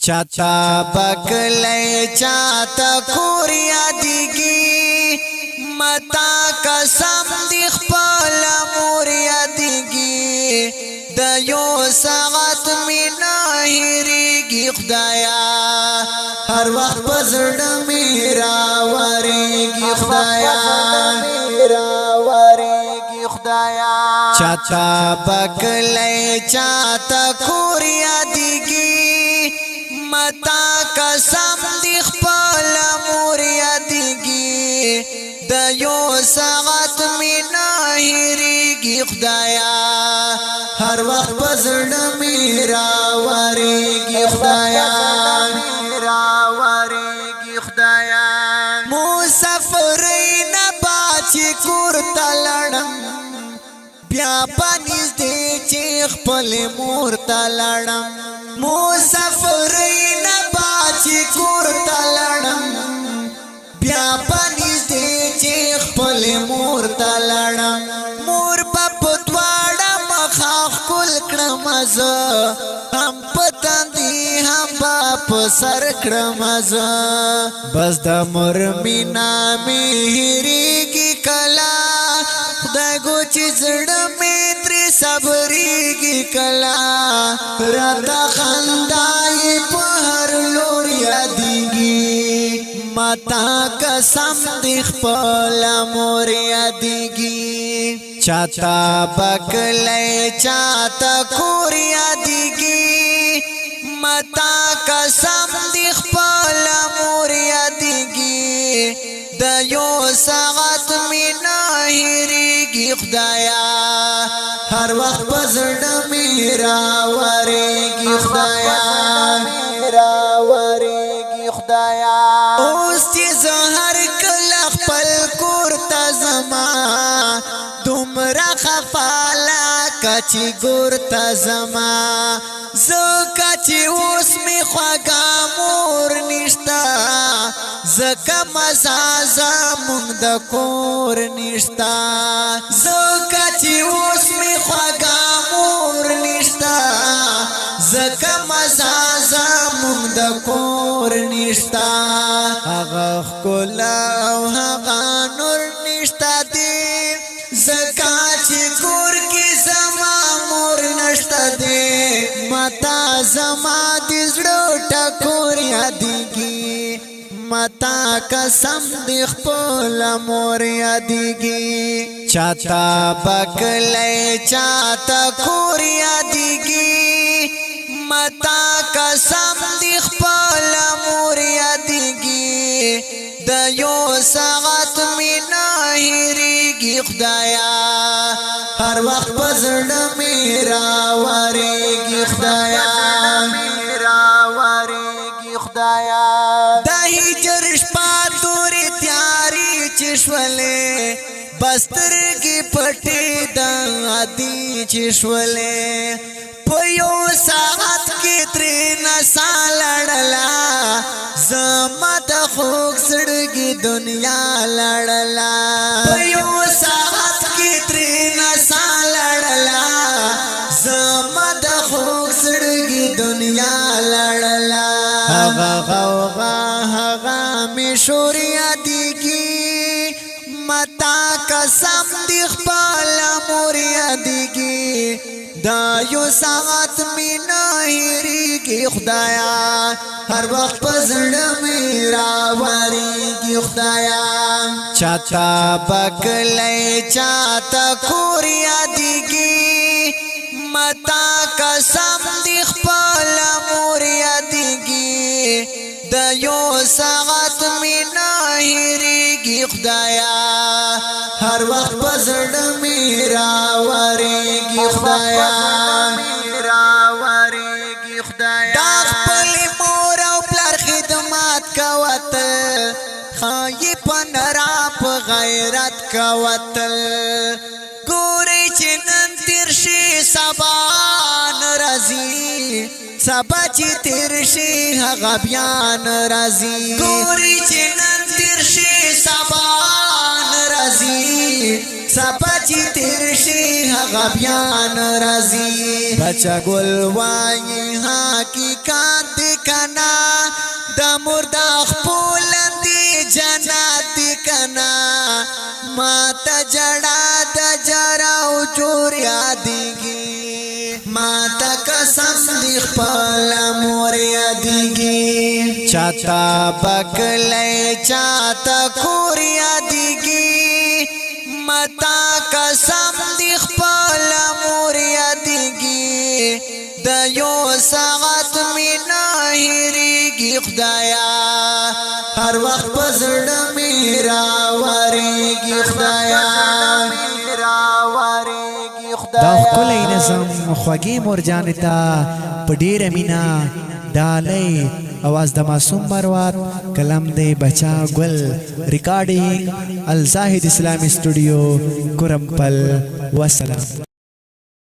चाचा बकले चाता खोरिया दिगी मता कसम दिख पाला मोरिया दिगी दयो सागत में नाहिरीगी खुदाया हर वक्त बजड़ मेरा वारेगी खुदाया मेरा वारेगी खुदाया चाचा बकले चाता खोरिया दिगी मता कसम दिख पाला मोरिया दिगी दयो सागत में नाहिरीगी खुदाया हर वक्त बजड़ मेरा वारेगी खुदाया मेरा वारेगी खुदाया मुसाफिर न बाची कुर्ता लड़म ब्या पानिस दे चेख पले मूर्ता लड़म मुसाफिर न बाची कुर्ता लड़म ब्या पानिस दे चेख पले मूर्ता लड़म मोर बाप द्वाड़ा मखाख कुल क्रमज हम पतंदी हम बाप सर क्रमज बस द मोर मीना मेहरीगी कला खुदा चिजड़ में त्रि सबरीगी कला राता खंदाई पहर लोरिया दिगी माता कसम दिख पाला मोरिया दिगी चाता बकले चाता खोरिया दिगी मता कसम दिख पाला मोरिया दिगी दयो सागत में नाहिरीगी खुदाया हर वक्त बजड़ मेरा वारेगी खुदाया मेरा वारेगी खुदाया उस चीज हर कलख पल कुर्ता जमा तुमरा खफाला कची गुरता जमा जो कची उसमें ख्वागा मोर निश्ता जका मजाजा मुंद कोर निश्ता जो कची उसमें ख्वागा मोर निश्ता जका मजाजा मुंद कोर निश्ता आगा कोला आगा नूर निश्ता दे जका चिकुर की जमा मोर नश्ता दे मता जमा दिजड़ो टकोरिया दिगी मता कसम दिख पोला मोरिया दिगी चाता बकले चाता खोरिया दिगी मता कसम दिख पोला मोरिया दिगी दयो सागत में नाहिरीगी खुदाया हर वक्त बजड़ मेरा वारेगी खुदाया मेरा वारेगी खुदाया दाही जर्श पातुरी त्यारी चिश्वले बस्तर की पटे दादी चिश्वले पयो सागत की त्रेन सालड़ला जमत खूक सड़गी दुनिया लड़ला पयो सागत की त्रेन सालड़ला जमत खूक सड़गी दुनिया लड़ला हगा गौगा हगा मिशोरिया दिगी मता कसम दिख पाला मोरिया दिगी दायो सागत में नाहिरीगी खुदाया हर वक्त बजड़ मेरा वारेगी खुदाया चाता बकले चाता खोरिया दिगी मता कसम दिख पाला मोरिया दिगी दयो सागत में नाहिरीगी खुदाया हर वक्त बजड़ मेरा वारेगी खुदाया मेरा वारेगी खुदाया दाग पली मोरा प्लार खिदमत का वतल खाई पनराप गैरत का वतल गोरे चिनन तिरशी सबान रजी सबाची तिरशी हगा बयान रजी गोरे चिनन तिरशी सबान रजी सबाची तिरशी हगा बयान रजी बचा गुलवाई हाँ की कांत कना د مردا خپلندې جنت دی کنا ما ته جړا د جراو جوړ یادېږي ما ته قسم دی خپل مور یادېږي چاته بکلی چاته کور یادېږي متا قسم دی خپل مور یادېږي د یو ساعت می نه هېرېږي خدایا هر وخت په زړه مې راورېږي خدایا دا ښکلی نظم خوږې مورجانې ته په ډېره مینه ډالۍ اواز د معصوم مروت کلم دی بچا ګل ریکارډینګ الزاهد اسلامي سټوډیو کرمپل وسلام